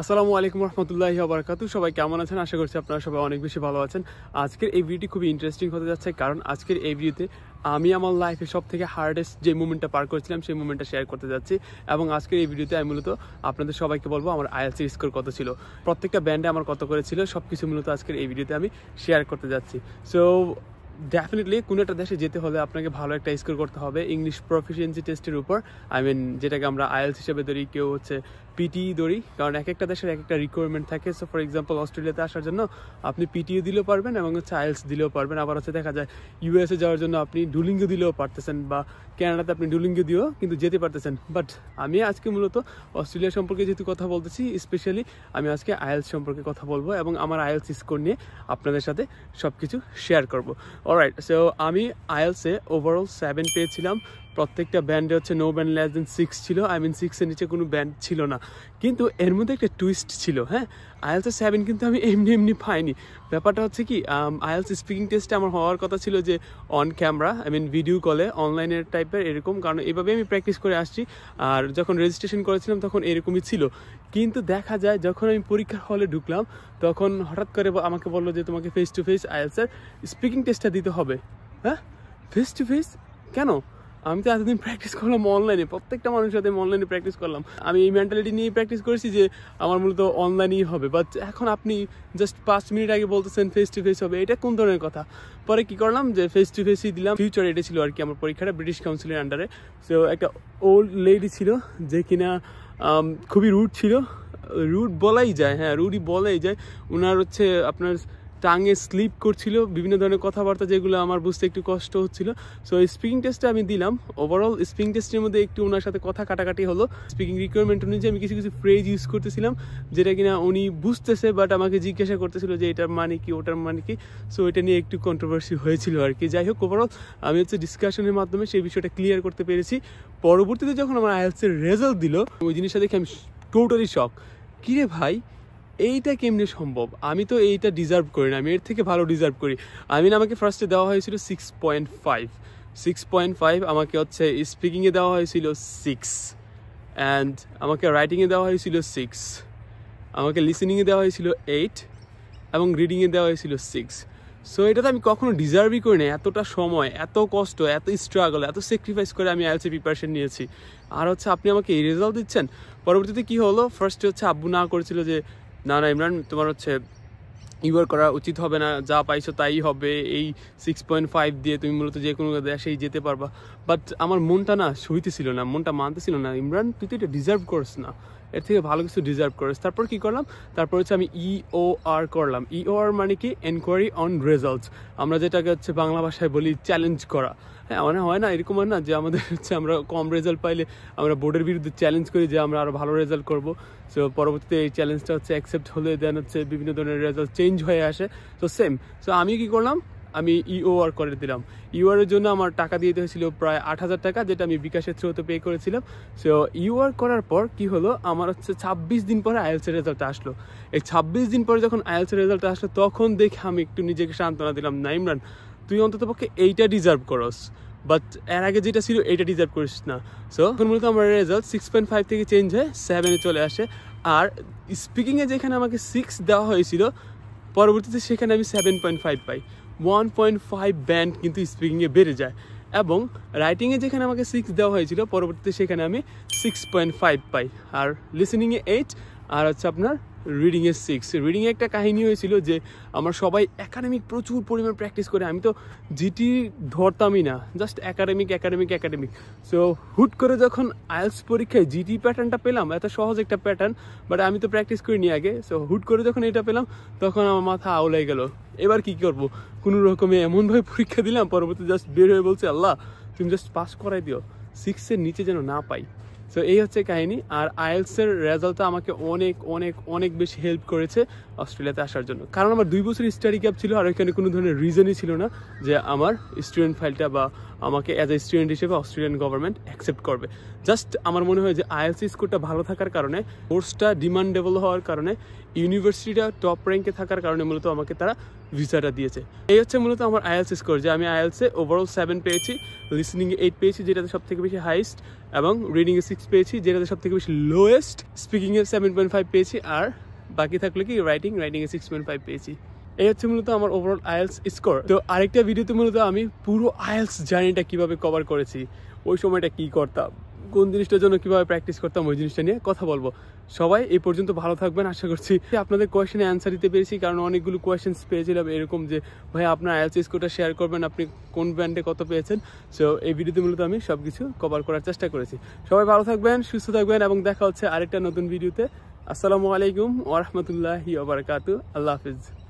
আসসালামু আলাইকুম রহমতুল্লাহি ওয়া বারাকাতুহু। সবাই কেমন আছেন? আশা করছি আপনারা সবাই অনেক বেশি ভালো আছেন। আজকের এই ভিডিওটি খুবই ইন্টারেস্টিং হতে যাচ্ছে, কারণ আজকের এই ভিডিওতে আমি আমার লাইফে সব থেকে হার্ডেস্ট যে মুভমেন্টটা পার করেছিলাম সেই মুভমেন্টটা শেয়ার করতে যাচ্ছি। এবং আজকের এই ভিডিওতে আমি মূলত আপনাদের সবাইকে বলবো আমার আইএলটিএস এর স্কোর কত ছিল, প্রত্যেকটা ব্যান্ডে আমার কত করে ছিল, সব কিছু মূলত আজকের এই ভিডিওতে আমি শেয়ার করতে যাচ্ছি। সো ডেফিনেটলি কোনো একটা দেশে যেতে হলে আপনাকে ভালো একটা স্কোর করতে হবে ইংলিশ প্রফিসিয়েন্সি টেস্টের উপর। যেটাকে আমরা আইএলটিএস হিসেবে ধরি, কেউ হচ্ছে পিটিই ধরি, কারণ এক একটা দেশের এক একটা রিকোয়ারমেন্ট থাকে। সো ফর এক্সাম্পল অস্ট্রেলিয়াতে আসার জন্য আপনি পিটিও দিলেও পারবেন এবং হচ্ছে আইএলটিএস দিলেও পারবেন। আবার হচ্ছে দেখা যায় ইউএসএ যাওয়ার জন্য আপনি ডুলিঙ্গো দিলেও পারতেছেন, বা কানাডাতে আপনি ডুলিঙ্গো দিয়েও কিন্তু যেতে পারতেছেন। বাট আমি আজকে মূলত অস্ট্রেলিয়া সম্পর্কে যেহেতু কথা বলতেছি, স্পেশালি আমি আজকে আইএলটিএস সম্পর্কে কথা বলবো এবং আমার আইএলটিএস স্কোর নিয়ে আপনাদের সাথে সব কিছু শেয়ার করবো। অলরাইট, সো আমি আইএলটিএসে ওভারঅল 7 পেয়েছিলাম। প্রত্যেকটা ব্যান্ডে হচ্ছে নো ব্যান্ড লেস দেন 6 ছিল, 6-এর নিচে কোনো ব্যান্ড ছিল না। কিন্তু এর মধ্যে একটা টুইস্ট ছিল। হ্যাঁ, আইএলটিএস 7 কিন্তু আমি এমনি পাইনি। ব্যাপারটা হচ্ছে কি, আইএলটিএস স্পিকিং টেস্টে আমার হওয়ার কথা ছিল যে অন ক্যামেরা, ভিডিও কলে, অনলাইনের টাইপের এরকম, কারণ এভাবে আমি প্র্যাকটিস করে আসছি। আর যখন রেজিস্ট্রেশন করেছিলাম তখন এরকমই ছিল। কিন্তু দেখা যায় যখন আমি পরীক্ষার হলে ঢুকলাম, তখন হঠাৎ করে আমাকে বললো যে তোমাকে face to face IELTS speaking টেস্টটা দিতে হবে। হ্যাঁ, ফেস টু ফেস কেন? আমি তো এতদিন প্র্যাকটিস করলাম অনলাইনে, প্রত্যেকটা মানুষের সাথে অনলাইনে প্র্যাকটিস করলাম। আমি এই মেন্টালিটি নিয়েই প্র্যাকটিস করেছি যে আমার মূলত অনলাইনেই হবে। বাট এখন আপনি জাস্ট 5 মিনিট আগে বলতেছেন ফেস টু ফেস হবে, এটা কোন ধরনের কথা? পরে কি করলাম যে ফেস টু ফেসই দিলাম। ফিউচার এটা ছিল আর কি আমার পরীক্ষাটা, ব্রিটিশ কাউন্সিলের আন্ডারে। সো একটা ওল্ড লেডি ছিল যে কিনা খুবই রুড ছিল, রুড বলাই যায়, হ্যাঁ রুডই বলাই যায়। ওনার হচ্ছে আপনার টাঙে স্লিপ করছিল, বিভিন্ন ধরনের কথাবার্তা যেগুলো আমার বুঝতে একটু কষ্ট হচ্ছিল। সো স্পিকিং টেস্টে আমি দিলাম। ওভারঅল স্পিকিং টেস্টের মধ্যে একটু ওনার সাথে কথা কাটাকাটি হলো। স্পিকিং রিকোয়ারমেন্ট অনুযায়ী আমি কিছু ফ্রেজ ইউজ করতেছিলাম যেটা কিনা উনি বুঝতেছে, বাট আমাকে জিজ্ঞাসা করতেছিল যে এটার মানে কি, ওটার মানে কি। সো এটা নিয়ে একটু কন্ট্রোভার্সি হয়েছিল আর কি। যাই হোক, ওভারঅল আমি হচ্ছে ডিসকাশনের মাধ্যমে সেই বিষয়টা ক্লিয়ার করতে পেরেছি। পরবর্তীতে যখন আমার আইএলটিএস এর রেজাল্ট দিল, ওই জিনিসটা দেখে আমি টোটালি শক। কিরে ভাই, এইটা কেমনে সম্ভব? আমি তো এইটা ডিজার্ভ করি না, আমি এর থেকে ভালো ডিজার্ভ করি। আমাকে ফার্স্টে দেওয়া হয়েছিল 6.5, আমাকে হচ্ছে স্পিকিংয়ে দেওয়া হয়েছিল 6, অ্যান্ড আমাকে রাইটিংয়ে দেওয়া হয়েছিল 6, আমাকে লিসেনিংয়ে দেওয়া হয়েছিল 8, এবং রিডিংয়ে দেওয়া হয়েছিল 6। সো এটা তো আমি কখনো ডিজার্ভই করি না। এতটা সময়, এত কষ্ট, এত স্ট্রাগল, এত স্যাক্রিফাইস করে আমি আইএলটিএস প্রিপারেশন নিয়েছি, আর হচ্ছে আপনি আমাকে এই রেজাল্ট দিচ্ছেন। পরবর্তীতে কি হলো, ফার্স্টে হচ্ছে আব্বু না করেছিল যে না ইমরান, তোমার হচ্ছে ইউআর করা উচিত হবে না, যা পাইছো তাই হবে, এই 6.5 দিয়ে তুমি মূলত যে কোনো দেশেই যেতে পারবা। বাট আমার মনটা না সইতেছিল না, মনটা মানতেছিল না, ইমরান তুই তো এটা ডিজার্ভ করিস না, এর থেকে ভালো কিছু ডিজার্ভ করিস। তারপর কি করলাম, তারপর হচ্ছে আমি EOR করলাম। EOR মানে কি, এনকোয়ারি অন রেজাল্টস। আমরা যেটাকে হচ্ছে বাংলা ভাষায় বলি চ্যালেঞ্জ করা। হ্যাঁ, মানে হয় না এরকম, হয় না যে আমাদের হচ্ছে আমরা কম রেজাল্ট পাইলে আমরা বোর্ডের বিরুদ্ধে চ্যালেঞ্জ করি যে আমরা আরও ভালো রেজাল্ট করবো। সো পরবর্তীতে এই চ্যালেঞ্জটা হচ্ছে অ্যাকসেপ্ট হলে দেন হচ্ছে বিভিন্ন ধরনের রেজাল্ট চেঞ্জ হয়ে আসে। তো সেম, সো আমি কি করলাম, আমি EOR করে দিলাম। EOR এর জন্য আমার টাকা দিয়ে হয়েছিল প্রায় 8,000 টাকা, যেটা আমি বিকাশের থ্রুতে পে করেছিলাম। সো EOR করার পর কি হলো, আমার হচ্ছে 26 দিন পরে আইএলটিএস এর রেজাল্ট আসলো। এই 26 দিন পরে যখন আইএলটিএস এর রেজাল্ট আসলো, তখন দেখে আমি একটু নিজেকে সান্ত্বনা দিলাম, না ইমরান তুই অন্তত পক্ষে এইটা ডিজার্ভ করস, বাট এর আগে যেটা ছিল এইটা ডিজার্ভ করিস না। সো এখন মূলত আমার রেজাল্ট 6.5 থেকে চেঞ্জ হয়ে 7-এ চলে আসে। আর স্পিকিংয়ে যেখানে আমাকে 6 দেওয়া হয়েছিল, পরবর্তীতে সেখানে আমি 7.5 পাই। 1.5 ব্যান্ড কিন্তু স্পিকিংয়ে বেড়ে যায়। এবং রাইটিংয়ে যেখানে আমাকে 6 দেওয়া হয়েছিল, পরবর্তীতে সেখানে আমি 6.5 পাই। আর লিসেনিংয়ে 8, আর হচ্ছে আপনার রিডিংয়ে 6। রিডিংয়ে একটা কাহিনী হয়েছিল যে আমার সবাই একাডেমিক প্রচুর পরিমাণ প্র্যাকটিস করে, আমি তো জিটি ধরতামই না, জাস্ট একাডেমিক। সো হুট করে যখন আইএলটিএস পরীক্ষায় জিটি প্যাটার্নটা পেলাম, এত সহজ একটা প্যাটার্ন, বাট আমি তো প্র্যাকটিস করিনি আগে। সো হুট করে যখন এটা পেলাম, তখন আমার মাথা আউলাই গেল। এবার কি করবো, কোনো রকমে এমনভাবে পরীক্ষা দিলাম, পরবর্তী জাস্ট বের হয়ে বলছে আল্লাহ তুমি জাস্ট পাস করাই দিও, 6-এর নিচে যেন না পাই। সো এই হচ্ছে কাহিনী। আর আইএলটিএস এর রেজাল্টটা আমাকে অনেক বেশি হেল্প করেছে অস্ট্রেলিয়াতে আসার জন্য, কারণ আমার 2 বছর স্টাডি গ্যাপ ছিল, আর ওইখানে কোনো ধরনের রিজনই ছিল না যে আমার স্টুডেন্ট ফাইলটা বা আমাকে অ্যাজ এ স্টুডেন্ট হিসেবে অস্ট্রেলিয়ান গভর্নমেন্ট অ্যাকসেপ্ট করবে। জাস্ট আমার মনে হয় যে আইএলটিএস স্কোরটা ভালো থাকার কারণে, কোর্সটা ডিমান্ডেবল হওয়ার কারণে, ইউনিভার্সিটিটা টপ র্যাঙ্কে থাকার কারণে মূলত আমাকে তারা ভিসাটা দিয়েছে। এই হচ্ছে মূলত আমার আইএলস স্কোর, যে আমি আইএলসে ওভারঅল 7 পেয়েছি, লিসনিংয়ে 8 পেয়েছি যেটাতে সব থেকে বেশি হাইস্ট, এবং রিডিংয়ে 6 পেয়েছি যেটাতে সব থেকে বেশি লোয়েস্ট, স্পিকিংয়ে 7.5 পেয়েছি, আর বাকি থাকলে কি রাইটিংয়ে 6.5 পেয়েছি। এই হচ্ছে মূলত আমার ওভারঅল আইএলস স্কোর। তো আরেকটা ভিডিওতে মূলত আমি পুরো আইএলস জার্নিটা কিভাবে কভার করেছি, ওই সময়টা কি করতাম, কোন জিনিসটার জন্য কিভাবে প্র্যাকটিস করতাম, ওই জিনিসটা নিয়ে কথা বলবো। সবাই এই পর্যন্ত ভালো থাকবেন, আশা করছি আপনাদের কোয়েশ্চেনে অ্যান্সার দিতে পেরেছি। কারণ অনেকগুলো কোয়েশ্চেন্স পেয়েছিলাম এরকম যে ভাই আপনার আইএলস স্কোরটা শেয়ার করবেন, আপনি কোন ব্যান্ডে কত পেয়েছেন। সো এই ভিডিওতে মূলত আমি সব কিছু কভার করার চেষ্টা করেছি। সবাই ভালো থাকবেন, সুস্থ থাকবেন, এবং দেখা হচ্ছে আরেকটা নতুন ভিডিওতে। আসসালামু আলাইকুম ওয়া রাহমাতুল্লাহি ওয়া বারাকাতুহু। আল্লাহ হাফিজ।